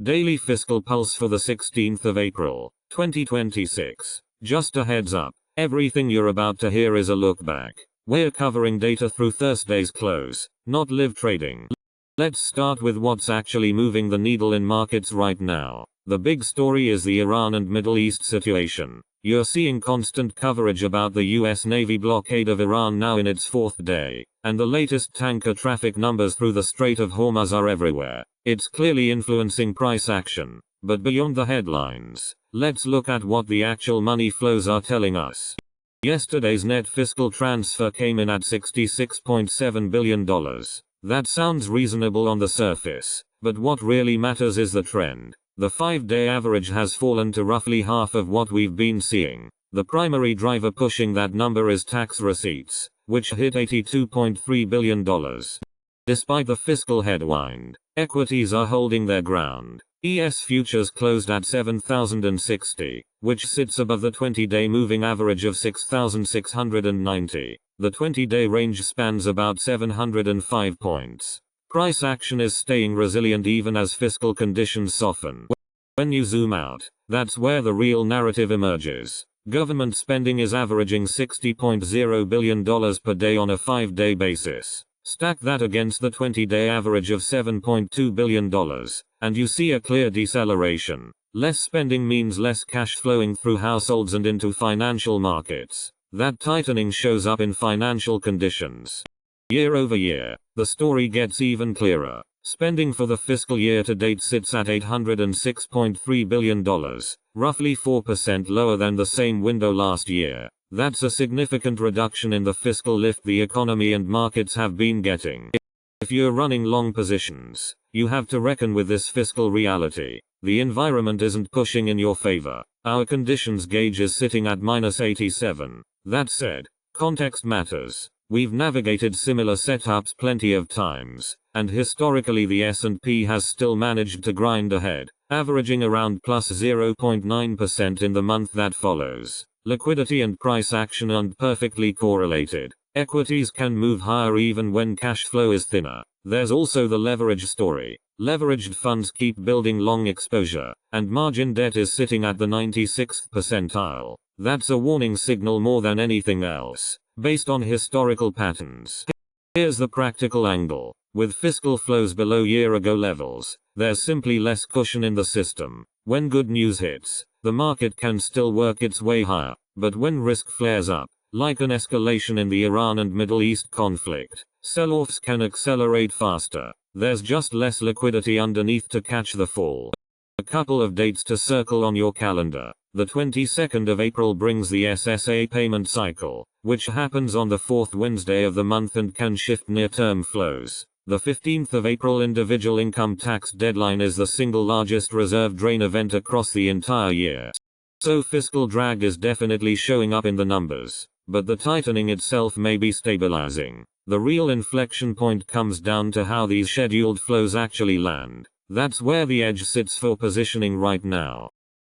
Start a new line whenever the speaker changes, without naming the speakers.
Daily Fiscal Pulse for the 16th of April, 2026. Just a heads up, everything you're about to hear is a look back. We're covering data through Thursday's close, not live trading. Let's start with what's actually moving the needle in markets right now. The big story is the Iran and Middle East situation. You're seeing constant coverage about the US Navy blockade of Iran now in its fourth day, and the latest tanker traffic numbers through the Strait of Hormuz are everywhere. It's clearly influencing price action. But beyond the headlines, let's look at what the actual money flows are telling us. Yesterday's net fiscal transfer came in at $66.7 billion. That sounds reasonable on the surface, but what really matters is the trend. The 5-day average has fallen to roughly half of what we've been seeing. The primary driver pushing that number is tax receipts, which hit $82.3 billion. Despite the fiscal headwind, equities are holding their ground. ES futures closed at 7,060, which sits above the 20-day moving average of 6,690. The 20-day range spans about 705 points. Price action is staying resilient even as fiscal conditions soften. When you zoom out, that's where the real narrative emerges. Government spending is averaging $60.0 billion per day on a 5-day basis. Stack that against the 20-day average of $7.2 billion, and you see a clear deceleration. Less spending means less cash flowing through households and into financial markets. That tightening shows up in financial conditions. Year over year, the story gets even clearer. Spending for the fiscal year to date sits at $806.3 billion, roughly 4% lower than the same window last year. That's a significant reduction in the fiscal lift the economy and markets have been getting. If you're running long positions, you have to reckon with this fiscal reality. The environment isn't pushing in your favor. Our conditions gauge is sitting at -87. That said, context matters. We've navigated similar setups plenty of times, and historically the S&P has still managed to grind ahead, averaging around plus 0.9% in the month that follows. Liquidity and price action aren't perfectly correlated. Equities can move higher even when cash flow is thinner. There's also the leverage story. Leveraged funds keep building long exposure, and margin debt is sitting at the 96th percentile. That's a warning signal more than anything else, based on historical patterns. Here's the practical angle. With fiscal flows below year-ago levels, there's simply less cushion in the system. When good news hits, the market can still work its way higher, but when risk flares up, like an escalation in the Iran and Middle East conflict, sell-offs can accelerate faster. There's just less liquidity underneath to catch the fall. A couple of dates to circle on your calendar. The 22nd of April brings the SSA payment cycle, which happens on the fourth Wednesday of the month and can shift near-term flows. The 15th of April individual income tax deadline is the single largest reserve drain event across the entire year. So fiscal drag is definitely showing up in the numbers, but the tightening itself may be stabilizing. The real inflection point comes down to how these scheduled flows actually land. That's where the edge sits for positioning right now.